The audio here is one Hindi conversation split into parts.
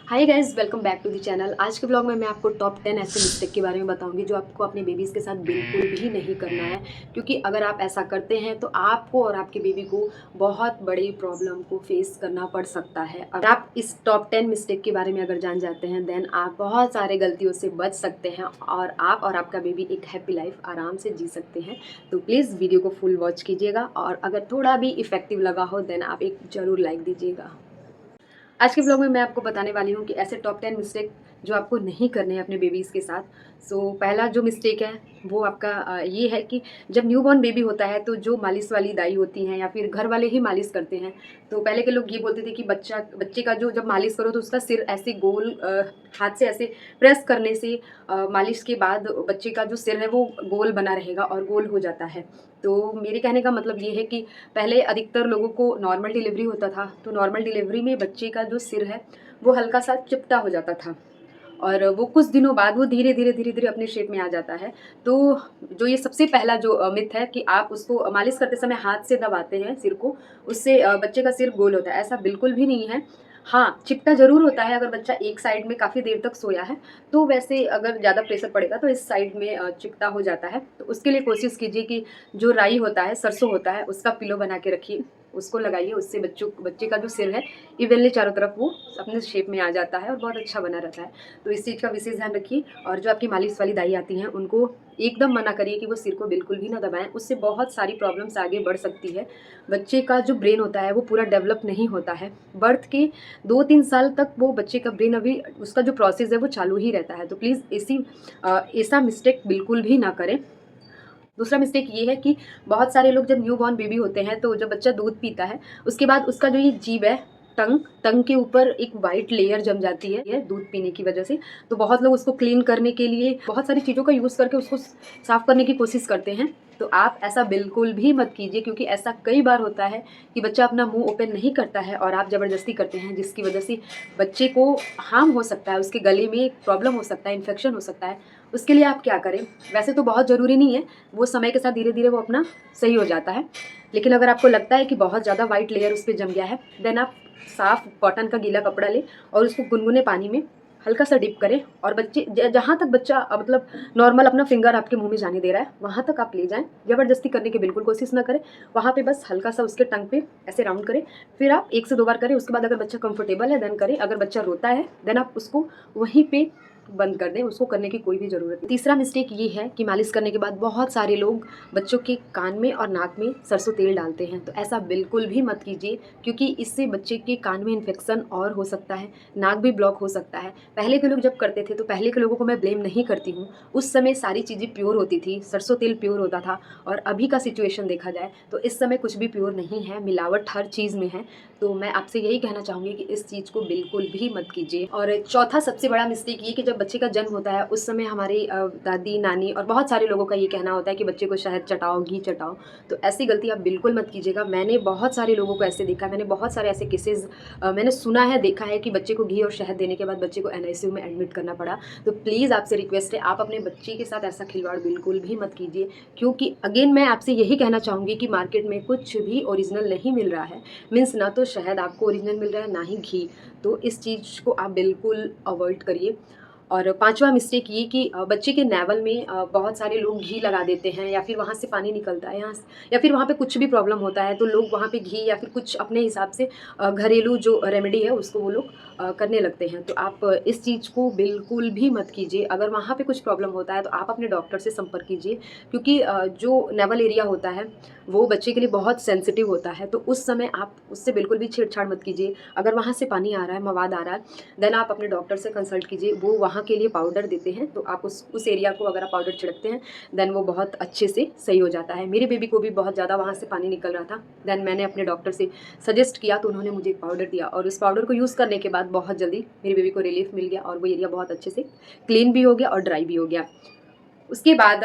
Hi guys, welcome back to the channel. आज के ब्लॉग में मैं आपको टॉप 10 ऐसे मिस्टेक के बारे में बताऊंगी जो आपको अपने बेबीज़ के साथ बिल्कुल भी नहीं करना है। क्योंकि अगर आप ऐसा करते हैं तो आपको और आपके बेबी को बहुत बड़ी प्रॉब्लम को फेस करना पड़ सकता है। अगर आप इस टॉप 10 मिस्टेक के बारे में अगर जान जाते हैं देन आप बहुत सारे गलतियों से बच सकते हैं और आप और आपका बेबी एक हैप्पी लाइफ आराम से जी सकते हैं। तो प्लीज़ वीडियो को फुल वॉच कीजिएगा और अगर थोड़ा भी इफेक्टिव लगा हो देन आप एक ज़रूर लाइक दीजिएगा। आज के ब्लॉग में मैं आपको बताने वाली हूँ कि ऐसे टॉप 10 मिस्टेक जो आपको नहीं करने हैं अपने बेबीज़ के साथ। पहला जो मिस्टेक है वो आपका ये है कि जब न्यूबॉर्न बेबी होता है तो जो मालिश वाली दाई होती हैं या फिर घर वाले ही मालिश करते हैं। तो पहले के लोग ये बोलते थे कि बच्चे का जो जब मालिश करो तो उसका सिर ऐसे गोल हाथ से ऐसे प्रेस करने से मालिश के बाद बच्चे का जो सिर है वो गोल बना रहेगा और गोल हो जाता है। तो मेरे कहने का मतलब ये है कि पहले अधिकतर लोगों को नॉर्मल डिलीवरी होता था, तो नॉर्मल डिलीवरी में बच्चे का जो सिर है वो हल्का सा चिपटा हो जाता था और वो कुछ दिनों बाद वो धीरे धीरे अपने शेप में आ जाता है। तो जो ये सबसे पहला जो मिथ है कि आप उसको मालिश करते समय हाथ से दबाते हैं सिर को, उससे बच्चे का सिर गोल होता है, ऐसा बिल्कुल भी नहीं है। हाँ, चिपटा ज़रूर होता है अगर बच्चा एक साइड में काफ़ी देर तक सोया है, तो वैसे अगर ज़्यादा प्रेशर पड़ेगा तो इस साइड में चिपटा हो जाता है। तो उसके लिए कोशिश कीजिए कि जो राई होता है, सरसों होता है, उसका पिलो बना के रखिए, उसको लगाइए। उससे बच्चे का जो सिर है इवनली चारों तरफ वो अपने शेप में आ जाता है और बहुत अच्छा बना रहता है। तो इस चीज़ का विशेष ध्यान रखिए। और जो आपकी मालिश वाली दाई आती हैं उनको एकदम मना करिए कि वो सिर को बिल्कुल भी ना दबाएं, उससे बहुत सारी प्रॉब्लम्स आगे बढ़ सकती है। बच्चे का जो ब्रेन होता है वो पूरा डेवलप नहीं होता है। बर्थ के 2-3 साल तक वो बच्चे का ब्रेन अभी उसका जो प्रोसेस है वो चालू ही रहता है। तो प्लीज़ ऐसा मिस्टेक बिल्कुल भी ना करें। दूसरा मिस्टेक ये है कि बहुत सारे लोग जब न्यू बॉर्न बेबी होते हैं तो जब बच्चा दूध पीता है उसके बाद उसका जो ये जीभ है, टंग टंग के ऊपर एक वाइट लेयर जम जाती है ये दूध पीने की वजह से। तो बहुत लोग उसको क्लीन करने के लिए बहुत सारी चीज़ों का यूज़ करके उसको साफ करने की कोशिश करते हैं। तो आप ऐसा बिल्कुल भी मत कीजिए, क्योंकि ऐसा कई बार होता है कि बच्चा अपना मुंह ओपन नहीं करता है और आप ज़बरदस्ती करते हैं, जिसकी वजह से बच्चे को हार्म हो सकता है, उसके गले में प्रॉब्लम हो सकता है, इन्फेक्शन हो सकता है। उसके लिए आप क्या करें, वैसे तो बहुत ज़रूरी नहीं है, वो समय के साथ धीरे धीरे वो अपना सही हो जाता है। लेकिन अगर आपको लगता है कि बहुत ज़्यादा वाइट लेयर उस पर जम गया है देन आप साफ कॉटन का गीला कपड़ा लें और उसको गुनगुने पानी में हल्का सा डिप करें और बच्चे जहाँ तक बच्चा मतलब नॉर्मल अपना फिंगर आपके मुंह में जाने दे रहा है वहाँ तक आप ले जाएं। ज़बरदस्ती करने की बिल्कुल कोशिश ना करें। वहाँ पे बस हल्का सा उसके टंग पे ऐसे राउंड करें। फिर आप 1 से 2 बार करें। उसके बाद अगर बच्चा कंफर्टेबल है देन करें। अगर बच्चा रोता है देन आप उसको वहीं पे बंद कर दें, उसको करने की कोई भी ज़रूरत नहीं। तीसरा मिस्टेक ये है कि मालिश करने के बाद बहुत सारे लोग बच्चों के कान में और नाक में सरसों तेल डालते हैं। तो ऐसा बिल्कुल भी मत कीजिए, क्योंकि इससे बच्चे के कान में इन्फेक्शन और हो सकता है, नाक भी ब्लॉक हो सकता है। पहले के लोग जब करते थे तो पहले के लोगों को मैं ब्लेम नहीं करती हूँ, उस समय सारी चीज़ें प्योर होती थी, सरसों तेल प्योर होता था। और अभी का सिचुएशन देखा जाए तो इस समय कुछ भी प्योर नहीं है, मिलावट हर चीज़ में है। तो मैं आपसे यही कहना चाहूँगी कि इस चीज़ को बिल्कुल भी मत कीजिए। और चौथा सबसे बड़ा मिस्टेक ये कि जब बच्चे का जन्म होता है उस समय हमारी दादी नानी और बहुत सारे लोगों का ये कहना होता है कि बच्चे को शहद चटाओ, घी चटाओ। तो ऐसी गलती आप बिल्कुल मत कीजिएगा। मैंने बहुत सारे लोगों को ऐसे देखा, मैंने बहुत सारे ऐसे केसेस मैंने सुना है, देखा है कि बच्चे को घी और शहद देने के बाद बच्चे को NICU में एडमिट करना पड़ा। तो प्लीज़ आपसे रिक्वेस्ट है, आप अपने बच्चे के साथ ऐसा खिलवाड़ बिल्कुल भी मत कीजिए। क्योंकि अगेन मैं आपसे यही कहना चाहूँगी कि मार्केट में कुछ भी ओरिजिनल नहीं मिल रहा है। मीन्स ना तो शहद आपको ओरिजिनल मिल रहा है ना ही घी। तो इस चीज़ को आप बिल्कुल अवॉइड करिए। और पांचवा मिस्टेक ये कि बच्चे के नेवल में बहुत सारे लोग घी लगा देते हैं या फिर वहाँ से पानी निकलता है या फिर वहाँ पे कुछ भी प्रॉब्लम होता है तो लोग वहाँ पे घी या फिर कुछ अपने हिसाब से घरेलू जो रेमेडी है उसको वो लोग करने लगते हैं। तो आप इस चीज़ को बिल्कुल भी मत कीजिए। अगर वहाँ पे कुछ प्रॉब्लम होता है तो आप अपने डॉक्टर से संपर्क कीजिए, क्योंकि जो नेवल एरिया होता है वो बच्चे के लिए बहुत सेंसिटिव होता है। तो उस समय आप उससे बिल्कुल भी छेड़छाड़ मत कीजिए। अगर वहाँ से पानी आ रहा है, मवाद आ रहा है, देन आप अपने डॉक्टर से कंसल्ट कीजिए। वो वहाँ के लिए पाउडर देते हैं, तो आप उस एरिया को अगर आप पाउडर छिड़कते हैं देन वो बहुत अच्छे से सही हो जाता है। मेरे बेबी को भी बहुत ज़्यादा वहाँ से पानी निकल रहा था, देन मैंने अपने डॉक्टर से सजेस्ट किया तो उन्होंने मुझे एक पाउडर दिया और उस पाउडर को यूज़ करने के बाद बहुत जल्दी मेरे बेबी को रिलीफ मिल गया और वो एरिया बहुत अच्छे से क्लीन भी हो गया और ड्राई भी हो गया। उसके बाद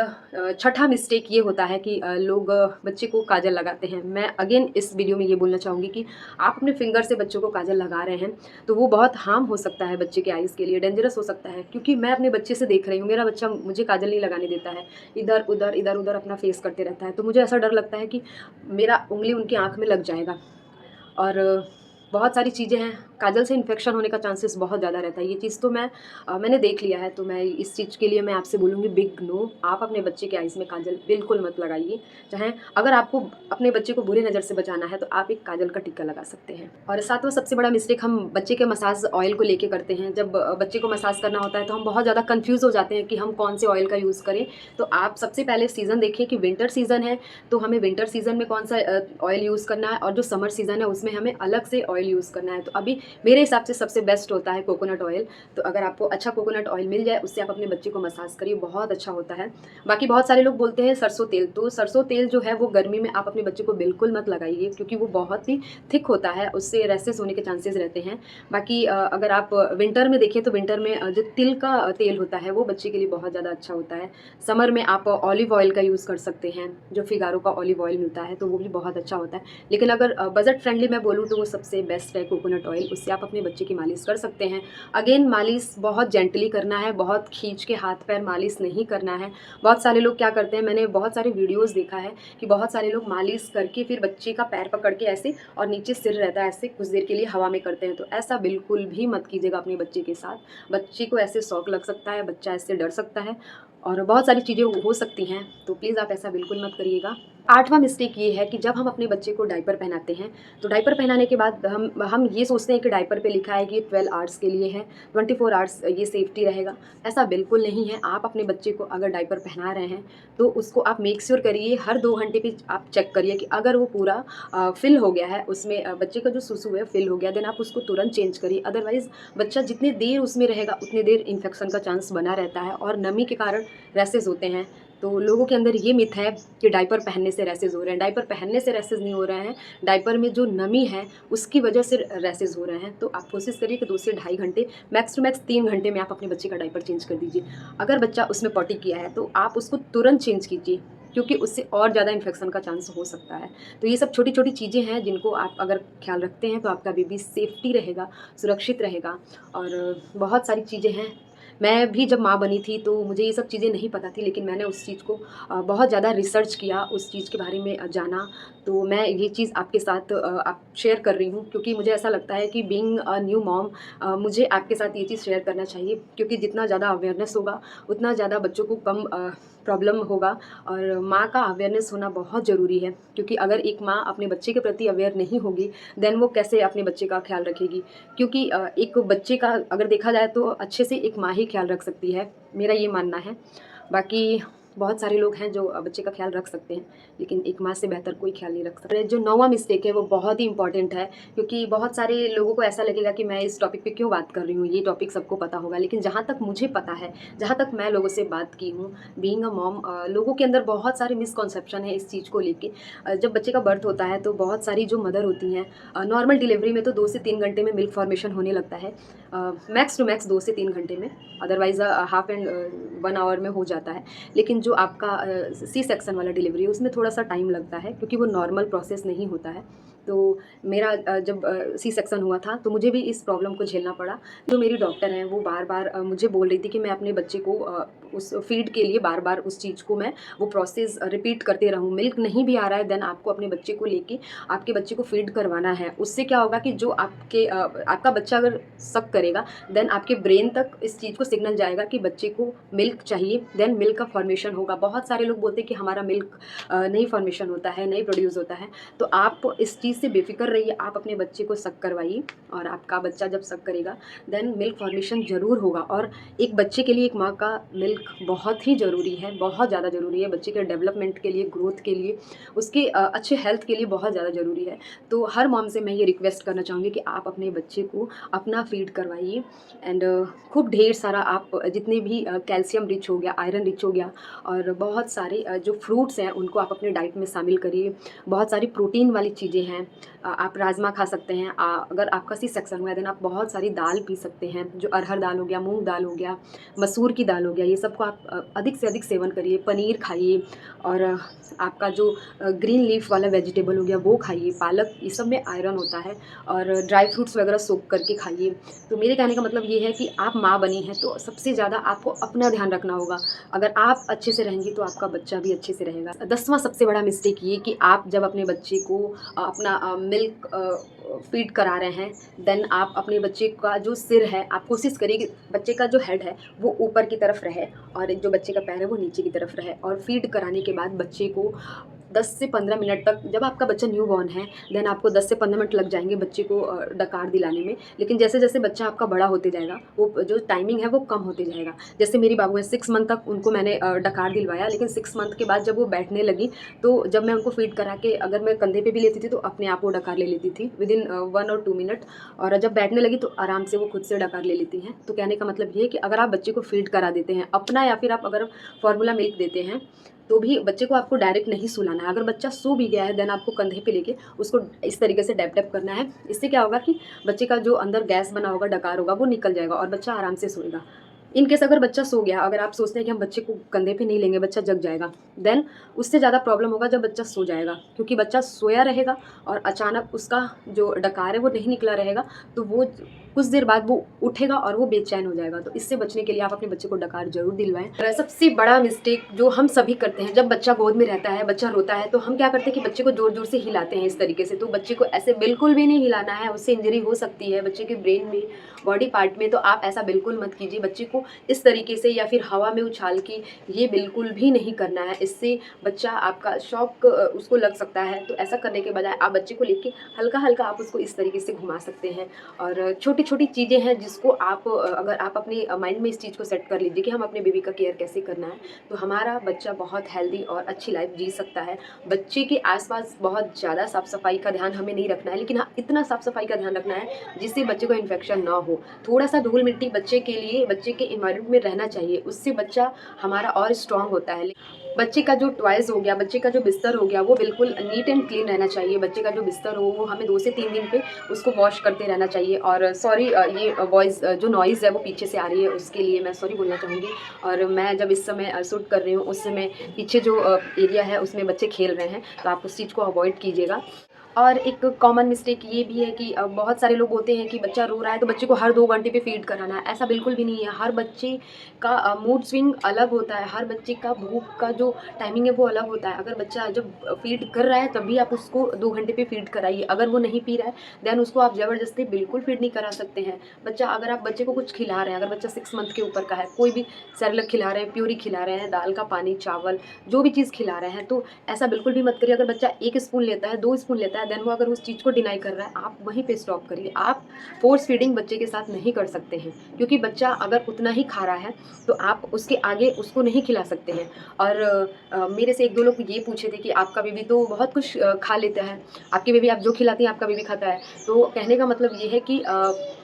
छठा मिस्टेक ये होता है कि लोग बच्चे को काजल लगाते हैं। मैं अगेन इस वीडियो में ये बोलना चाहूँगी कि आप अपने फिंगर से बच्चों को काजल लगा रहे हैं तो वो बहुत हार्म हो सकता है, बच्चे के आइज़ के लिए डेंजरस हो सकता है। क्योंकि मैं अपने बच्चे से देख रही हूँ, मेरा बच्चा मुझे काजल नहीं लगाने देता है, इधर उधर अपना फेस करते रहता है। तो मुझे ऐसा डर लगता है कि मेरा उंगली उनकी आँख में लग जाएगा। और बहुत सारी चीज़ें हैं, काजल से इन्फेक्शन होने का चांसेस बहुत ज़्यादा रहता है। ये चीज़ तो मैंने देख लिया है, तो मैं इस चीज़ के लिए मैं आपसे बोलूँगी बिग नो। आप अपने बच्चे के आइज़ में काजल बिल्कुल मत लगाइए। चाहे अगर आपको अपने बच्चे को बुरी नज़र से बचाना है तो आप एक काजल का टिक्का लगा सकते हैं। और सातवां सबसे बड़ा मिस्टेक हम बच्चे के मसाज ऑयल को लेके करते हैं। जब बच्चे को मसाज करना होता है तो हम बहुत ज़्यादा कन्फ्यूज़ हो जाते हैं कि हम कौन से ऑयल का यूज़ करें। तो आप सबसे पहले सीज़न देखिए कि विंटर सीज़न है, तो हमें विंटर सीज़न में कौन सा ऑयल यूज़ करना है, और जो समर सीज़न है उसमें हमें अलग से ऑयल यूज़ करना है। तो अभी मेरे हिसाब से सबसे बेस्ट होता है कोकोनट ऑयल। तो अगर आपको अच्छा कोकोनट ऑयल मिल जाए, उससे आप अपने बच्चे को मसाज करिए, बहुत अच्छा होता है। बाकी बहुत सारे लोग बोलते हैं सरसों तेल, तो सरसों तेल जो है वो गर्मी में आप अपने बच्चे को बिल्कुल मत लगाइए, क्योंकि वो बहुत ही थिक होता है, उससे रैशेस होने के चांसेस रहते हैं। बाकी अगर आप विंटर में देखें तो विंटर में जो तिल का तेल होता है वो बच्चे के लिए बहुत ज़्यादा अच्छा होता है। समर में आप ऑलिव ऑयल का यूज़ कर सकते हैं, जो फिगारो का ऑलिव ऑयल मिलता है तो वो भी बहुत अच्छा होता है। लेकिन अगर बजट फ्रेंडली मैं बोलूँ तो वो सबसे बेस्ट है कोकोनट ऑयल, उससे आप अपने बच्चे की मालिश कर सकते हैं। अगेन मालिश बहुत जेंटली करना है, बहुत खींच के हाथ पैर मालिश नहीं करना है। बहुत सारे लोग क्या करते हैं, मैंने बहुत सारे वीडियोज़ देखा है कि बहुत सारे लोग मालिश करके फिर बच्चे का पैर पकड़ के ऐसे, और नीचे सिर रहता है ऐसे, कुछ देर के लिए हवा में करते हैं। तो ऐसा बिल्कुल भी मत कीजिएगा अपने बच्चे के साथ। बच्चे को ऐसे शॉक लग सकता है, बच्चा ऐसे डर सकता है और बहुत सारी चीज़ें हो सकती हैं, तो प्लीज़ आप ऐसा बिल्कुल मत करिएगा। आठवां मिस्टेक ये है कि जब हम अपने बच्चे को डायपर पहनाते हैं, तो डायपर पहनाने के बाद हम ये सोचते हैं कि डायपर पे लिखा है कि 12 आवर्स के लिए है, 24 आवर्स ये सेफ्टी रहेगा। ऐसा बिल्कुल नहीं है। आप अपने बच्चे को अगर डायपर पहना रहे हैं तो उसको आप मेक श्योर करिए, हर 2 घंटे पे आप चेक करिए कि अगर वो पूरा फिल हो गया है, उसमें बच्चे का जो सुसु है फिल हो गया, देन आप उसको तुरंत चेंज करिए। अदरवाइज़ बच्चा जितनी देर उसमें रहेगा उतनी देर इन्फेक्शन का चांस बना रहता है, और नमी के कारण रैसेस होते हैं। तो लोगों के अंदर ये मिथ है कि डायपर पहनने से रैसेस हो रहे हैं। डायपर पहनने से रैसेस नहीं हो रहे हैं, डायपर में जो नमी है उसकी वजह से रैसेस हो रहे हैं। तो आप कोशिश करिए कि 2 से ढाई घंटे, मैक्स टू मैक्स 3 घंटे में आप अपने बच्चे का डायपर चेंज कर दीजिए। अगर बच्चा उसमें पॉटी किया है तो आप उसको तुरंत चेंज कीजिए, क्योंकि उससे और ज़्यादा इन्फेक्शन का चांस हो सकता है। तो ये सब छोटी-छोटी चीज़ें हैं जिनको आप अगर ख्याल रखते हैं तो आपका बेबी सेफ्टी रहेगा, सुरक्षित रहेगा। और बहुत सारी चीज़ें हैं। मैं भी जब माँ बनी थी तो मुझे ये सब चीज़ें नहीं पता थी, लेकिन मैंने उस चीज़ को बहुत ज़्यादा रिसर्च किया, उस चीज़ के बारे में जाना। तो मैं ये चीज़ आपके साथ आप शेयर कर रही हूँ, क्योंकि मुझे ऐसा लगता है कि बीइंग अ न्यू मॉम मुझे आपके साथ ये चीज़ शेयर करना चाहिए, क्योंकि जितना ज़्यादा अवेयरनेस होगा उतना ज़्यादा बच्चों को कम प्रॉब्लम होगा। और माँ का अवेयरनेस होना बहुत ज़रूरी है, क्योंकि अगर एक माँ अपने बच्चे के प्रति अवेयर नहीं होगी, देन वो कैसे अपने बच्चे का ख्याल रखेगी। क्योंकि एक बच्चे का अगर देखा जाए तो अच्छे से एक माँ ही ख्याल रख सकती है, मेरा ये मानना है। बाकी बहुत सारे लोग हैं जो बच्चे का ख्याल रख सकते हैं, लेकिन एक माँ से बेहतर कोई ख्याल नहीं रख सकता। जो 9वां मिस्टेक है वो बहुत ही इंपॉर्टेंट है, क्योंकि बहुत सारे लोगों को ऐसा लगेगा कि मैं इस टॉपिक पे क्यों बात कर रही हूँ, ये टॉपिक सबको पता होगा। लेकिन जहाँ तक मुझे पता है, जहाँ तक मैं लोगों से बात की हूँ, बीइंग अ मॉम, लोगों के अंदर बहुत सारे मिसकॉन्सेप्शन है इस चीज़ को लेके। जब बच्चे का बर्थ होता है तो बहुत सारी जो मदर होती हैं, नॉर्मल डिलीवरी में तो 2 से 3 घंटे में मिल्क फॉर्मेशन होने लगता है, मैक्स टू मैक्स 2 से 3 घंटे में, अदरवाइज़ हाफ एंड 1 आवर में हो जाता है। लेकिन जो आपका सी सेक्शन वाला डिलीवरी है उसमें थोड़ा सा टाइम लगता है, क्योंकि वो नॉर्मल प्रोसेस नहीं होता है। तो मेरा जब सी सेक्शन हुआ था तो मुझे भी इस प्रॉब्लम को झेलना पड़ा। जो मेरी डॉक्टर हैं वो बार बार मुझे बोल रही थी कि मैं अपने बच्चे को उस फीड के लिए बार बार उस चीज़ को मैं वो प्रोसेस रिपीट करते रहूँ। मिल्क नहीं भी आ रहा है, देन आपको अपने बच्चे को लेके आपके बच्चे को फीड करवाना है। उससे क्या होगा कि जो आपका बच्चा अगर सक करेगा, देन आपके ब्रेन तक इस चीज़ को सिग्नल जाएगा कि बच्चे को मिल्क चाहिए, देन मिल्क का फॉर्मेशन होगा। बहुत सारे लोग बोलते हैं कि हमारा मिल्क नहीं फॉर्मेशन होता है, नहीं प्रोड्यूस होता है। तो आप इस चीज़ से बेफिक्र रहिए, आप अपने बच्चे को सक करवाइए, और आपका बच्चा जब सक करेगा देन मिल्क फॉर्मेशन ज़रूर होगा। और एक बच्चे के लिए एक माँ का मिल्क बहुत ही ज़रूरी है, बहुत ज़्यादा ज़रूरी है, बच्चे के डेवलपमेंट के लिए, ग्रोथ के लिए, उसके अच्छे हेल्थ के लिए बहुत ज़्यादा ज़रूरी है। तो हर मॉम से मैं ये रिक्वेस्ट करना चाहूँगी कि आप अपने बच्चे को अपना फीड करवाइए, एंड खूब ढेर सारा आप जितने भी कैल्शियम रिच हो गया, आयरन रिच हो गया, और बहुत सारे जो फ्रूट्स हैं उनको आप अपने डाइट में शामिल करिए। बहुत सारी प्रोटीन वाली चीज़ें हैं, आप राजमा खा सकते हैं। अगर आपका सी सेक्शन हुआ है देन आप बहुत सारी दाल पी सकते हैं, जो अरहर दाल हो गया, मूंग दाल हो गया, मसूर की दाल हो गया, ये सबको आप अधिक से अधिक सेवन करिए। पनीर खाइए, और आपका जो ग्रीन लीफ वाला वेजिटेबल हो गया वो खाइए, पालक, ये सब में आयरन होता है। और ड्राई फ्रूट्स वगैरह सोक करके खाइए। तो मेरे कहने का मतलब ये है कि आप माँ बनी हैं तो सबसे ज़्यादा आपको अपना ध्यान रखना होगा। अगर आप अच्छे से रहेंगी तो आपका बच्चा भी अच्छे से रहेगा। 10वां सबसे बड़ा मिस्टेक ये कि आप जब अपने बच्चे को अपना अपना मिल्क फीड करा रहे हैं, देन आप अपने बच्चे का जो सिर है, आप कोशिश करिए कि बच्चे का जो हेड है वो ऊपर की तरफ रहे और जो बच्चे का पैर है वो नीचे की तरफ रहे। और फीड कराने के बाद बच्चे को 10 से 15 मिनट तक, जब आपका बच्चा न्यू बॉर्न है देन आपको 10 से 15 मिनट लग जाएंगे बच्चे को डकार दिलाने में। लेकिन जैसे जैसे बच्चा आपका बड़ा होते जाएगा वो जो टाइमिंग है वो कम होते जाएगा। जैसे मेरी बाबू है 6 मंथ तक उनको मैंने डकार दिलवाया, लेकिन 6 मंथ के बाद जब वो बैठने लगी तो जब मैं उनको फीड करा के अगर मैं कंधे पे भी लेती थी तो अपने आप वो डकार ले लेती थी विदिन 1 और 2 मिनट, और जब बैठने लगी तो आराम से वो खुद से डकार ले लेती हैं। तो कहने का मतलब ये है कि अगर आप बच्चे को फीड करा देते हैं अपना, या फिर आप अगर फॉर्मूला मिल्क देते हैं तो भी बच्चे को आपको डायरेक्ट नहीं सुलाना है। अगर बच्चा सो भी गया है देन आपको कंधे पे लेके उसको इस तरीके से डैप डैप करना है। इससे क्या होगा कि बच्चे का जो अंदर गैस बना होगा, डकार होगा, वो निकल जाएगा और बच्चा आराम से सोएगा। इन केस अगर बच्चा सो गया, अगर आप सोचते हैं कि हम बच्चे को कंधे पे नहीं लेंगे, बच्चा जग जाएगा, देन उससे ज़्यादा प्रॉब्लम होगा जब बच्चा सो जाएगा, क्योंकि बच्चा सोया रहेगा और अचानक उसका जो डकार है वो नहीं निकला रहेगा तो वो कुछ देर बाद वो उठेगा और वो बेचैन हो जाएगा। तो इससे बचने के लिए आप अपने बच्चे को डकार जरूर दिलवाएं। और सबसे बड़ा मिस्टेक जो हम सभी करते हैं, जब बच्चा गोद में रहता है, बच्चा रोता है, तो हम क्या करते हैं कि बच्चे को जोर जोर से हिलाते हैं इस तरीके से। तो बच्चे को ऐसे बिल्कुल भी नहीं हिलाना है, उससे इंजरी हो सकती है बच्चे के ब्रेन में, बॉडी पार्ट में। तो आप ऐसा बिल्कुल मत कीजिए बच्चे को इस तरीके से या फिर हवा में उछाल के, ये बिल्कुल भी नहीं करना है। इससे बच्चा आपका शॉक उसको लग सकता है। तो ऐसा करने के बजाय आप बच्चे को लेके हल्का हल्का आप उसको इस तरीके से घुमा सकते हैं। और छोटी छोटी चीज़ें हैं जिसको आप अगर आप अपने माइंड में इस चीज़ को सेट कर लीजिए कि हम अपने बेबी का केयर कैसे करना है, तो हमारा बच्चा बहुत हेल्दी और अच्छी लाइफ जी सकता है। बच्चे के आसपास बहुत ज़्यादा साफ़ सफाई का ध्यान हमें नहीं रखना है, लेकिन हाँ इतना साफ़ सफाई का ध्यान रखना है जिससे बच्चे को इन्फेक्शन ना हो। थोड़ा सा धूल मिट्टी बच्चे के लिए, बच्चे के इन्वायरमेंट में रहना चाहिए, उससे बच्चा हमारा और स्ट्रॉन्ग होता है। बच्चे का जो टॉयज़ हो गया, बच्चे का जो बिस्तर हो गया, वो बिल्कुल नीट एंड क्लीन रहना चाहिए। बच्चे का जो बिस्तर हो वो हमें 2 से 3 दिन पे उसको वॉश करते रहना चाहिए। और सॉरी, ये वॉइस जो नॉइज़ है वो पीछे से आ रही है, उसके लिए मैं सॉरी बोलना चाहूँगी। और मैं जब इस समय शूट कर रही हूँ उस समय पीछे जो एरिया है उसमें बच्चे खेल रहे हैं, तो आप उस चीज़ को अवॉइड कीजिएगा। और एक कॉमन मिस्टेक ये भी है कि बहुत सारे लोग होते हैं कि बच्चा रो रहा है तो बच्चे को हर 2 घंटे पे फीड कराना है। ऐसा बिल्कुल भी नहीं है। हर बच्चे का मूड स्विंग अलग होता है, हर बच्चे का भूख का जो टाइमिंग है वो अलग होता है। अगर बच्चा जब फीड कर रहा है तभी आप उसको 2 घंटे पे फीड कराइए। अगर वो नहीं पी रहा है देन उसको आप ज़बरदस्ती बिल्कुल फीड नहीं करा सकते हैं। बच्चा, अगर आप बच्चे को कुछ खिला रहे हैं, अगर बच्चा 6 मंथ के ऊपर का है, कोई भी सेरेलैक खिला रहे हैं, प्यूरी खिला रहे हैं, दाल का पानी, चावल, जो भी चीज़ खिला रहे हैं, तो ऐसा बिल्कुल भी मत करिए। अगर बच्चा 1 स्पून लेता है, 2 स्पून लेता है, देन वो अगर उस चीज़ को डिनाई कर रहा है, आप वहीं पे स्टॉप करिए। आप फोर्स फीडिंग बच्चे के साथ नहीं कर सकते हैं, क्योंकि बच्चा अगर उतना ही खा रहा है तो आप उसके आगे उसको नहीं खिला सकते हैं। और मेरे से 1-2 लोग ये पूछे थे कि आपका बेबी तो बहुत कुछ खा लेता है, आपकी बेबी आप जो खिलाती हैं आपका बेबी खाता है। तो कहने का मतलब ये है कि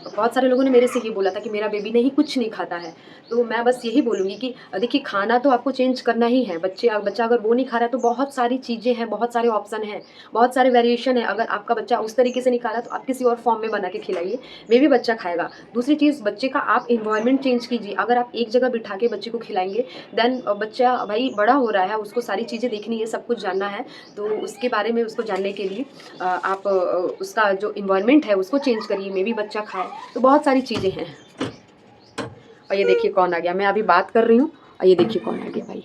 बहुत सारे लोगों ने मेरे से ये बोला था कि मेरा बेबी नहीं, कुछ नहीं खाता है। तो मैं बस यही बोलूँगी कि देखिए, खाना तो आपको चेंज करना ही है। बच्चा अगर वो नहीं खा रहा है तो बहुत सारी चीज़ें हैं, बहुत सारे ऑप्शन हैं, बहुत सारे वेरिएशन है। अगर आपका बच्चा उस तरीके से नहीं खा रहा तो आप किसी और फॉर्म में बना के खिलाइए, मे बी बच्चा खाएगा। दूसरी चीज़, बच्चे का आप इन्वायरमेंट चेंज कीजिए। अगर आप एक जगह बिठा के बच्चे को खिलाएंगे देन बच्चा भाई बड़ा हो रहा है, उसको सारी चीज़ें देखनी है, सब कुछ जानना है। तो उसके बारे में उसको जानने के लिए आप उसका जो इन्वायरमेंट है उसको चेंज करिए, मे बी बच्चा खाए। तो बहुत सारी चीज़ें हैं। और ये देखिए कौन आ गया, मैं अभी बात कर रही हूँ और ये देखिए कौन आ गया। भाई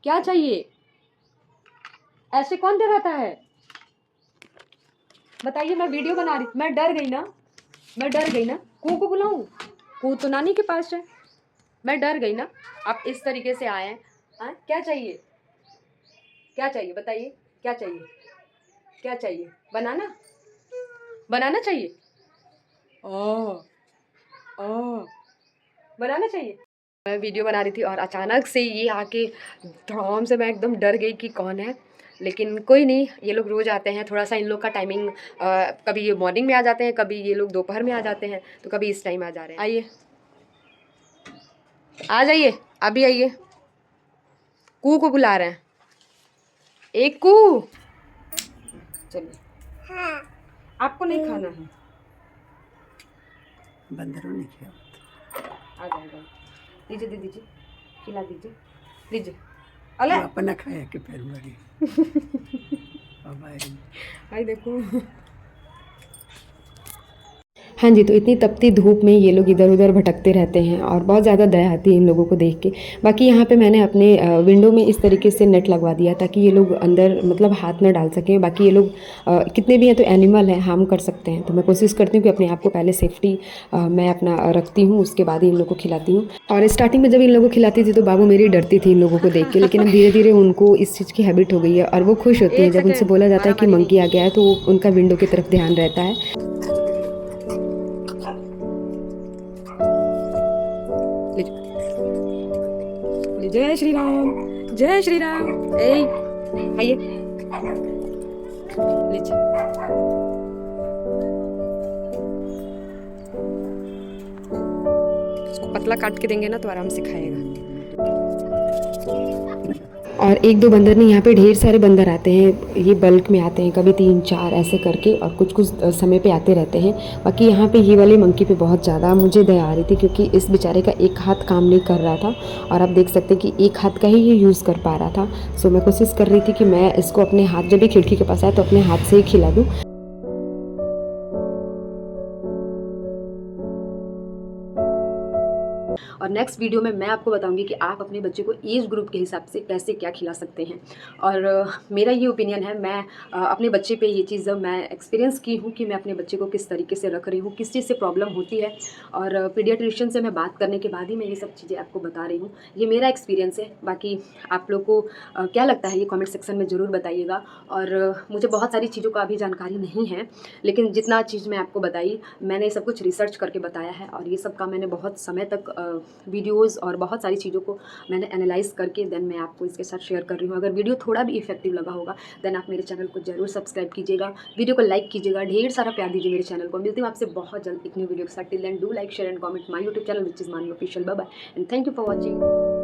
क्या चाहिए? ऐसे कौन डराता है बताइए? मैं वीडियो बना रही, मैं डर गई ना, मैं डर गई ना। कू को बुलाऊं? कू तो नानी के पास है, मैं डर गई ना। आप इस तरीके से आए हैं। हाँ, क्या चाहिए? क्या चाहिए बताइए? क्या चाहिए? क्या चाहिए? बनाना? बनाना चाहिए? ओह ओह, बनाना चाहिए। मैं वीडियो बना रही थी और अचानक से ये आके धड़ाम से, मैं एकदम डर गई कि कौन है। लेकिन कोई नहीं, ये लोग रोज़ आते हैं। थोड़ा सा इन लोग का टाइमिंग, कभी ये मॉर्निंग में आ जाते हैं, कभी ये लोग दोपहर में आ जाते हैं, तो कभी इस टाइम आ जा रहे हैं। आइए, आ जाइए, अभी आइए। कू को बुला रहे हैं, एक कू। चलिए, हाँ। आपको नहीं खाना है? बंदरों ने किया। आ जाएगा, दीजिए दीजिए, खिला दीजिए, दीजिए। अले अपना खाया के फिर मरी। आई देखो। हाँ जी, तो इतनी तपती धूप में ये लोग इधर-उधर भटकते रहते हैं और बहुत ज़्यादा दया आती है इन लोगों को देख के। बाकी यहाँ पे मैंने अपने विंडो में इस तरीके से नेट लगवा दिया ताकि ये लोग अंदर मतलब हाथ ना डाल सकें। बाकी ये लोग कितने भी हैं तो एनिमल हैं, हार्म कर सकते हैं। तो मैं कोशिश करती हूँ कि अपने आप को पहले सेफ्टी मैं अपना रखती हूँ, उसके बाद ही इन लोगों को खिलाती हूँ। और स्टार्टिंग में जब इन लोगों को खिलाती थी तो बाबू मेरी डरती थी इन लोगों को देख के, लेकिन अब धीरे-धीरे उनको इस चीज़ की हैबिट हो गई है और वो खुश होती हैं। जब उनसे बोला जाता है कि मंकी आ गया है तो उनका विंडो की तरफ ध्यान रहता है। जय श्री राम, जय श्री राम। ए आइए, लीजिए। इसको पतला काट के देंगे ना तो आराम से खाएगा। और एक दो बंदर नहीं, यहाँ पे ढेर सारे बंदर आते हैं, ये बल्क में आते हैं, कभी 3-4 ऐसे करके, और कुछ कुछ समय पे आते रहते हैं। बाकी यहाँ पे ये वाले मंकी पे बहुत ज़्यादा मुझे दया आ रही थी क्योंकि इस बेचारे का एक हाथ काम नहीं कर रहा था और आप देख सकते हैं कि एक हाथ का ही ये यूज़ कर पा रहा था। सो मैं कोशिश कर रही थी कि मैं इसको अपने हाथ, जब भी खिड़की के पास आए तो अपने हाथ से ही खिला दूँ। और नेक्स्ट वीडियो में मैं आपको बताऊंगी कि आप अपने बच्चे को एज ग्रुप के हिसाब से कैसे क्या खिला सकते हैं। और मेरा ये ओपिनियन है, मैं अपने बच्चे पे ये चीज़ मैं एक्सपीरियंस की हूँ कि मैं अपने बच्चे को किस तरीके से रख रही हूँ, किस चीज़ से प्रॉब्लम होती है, और पीडियाट्रिशियन से मैं बात करने के बाद ही मैं ये सब चीज़ें आपको बता रही हूँ। ये मेरा एक्सपीरियंस है। बाकी आप लोग को क्या लगता है ये कॉमेंट सेक्शन में ज़रूर बताइएगा। और मुझे बहुत सारी चीज़ों का अभी जानकारी नहीं है, लेकिन जितना चीज़ मैं आपको बताई मैंने सब कुछ रिसर्च करके बताया है, और ये सब का मैंने बहुत समय तक वीडियोज़ और बहुत सारी चीज़ों को मैंने एनालाइज़ करके देन मैं आपको इसके साथ शेयर कर रही हूँ। अगर वीडियो थोड़ा भी इफेक्टिव लगा होगा देन आप मेरे चैनल को ज़रूर सब्सक्राइब कीजिएगा, वीडियो को लाइक कीजिएगा, ढेर सारा प्यार दीजिए मेरे चैनल को। मिलती हूँ आपसे बहुत जल्द एक न्यू वीडियो के साथ। Till then do like, share and comment my YouTube channel which is Mani official. Bye bye and thank you for watching.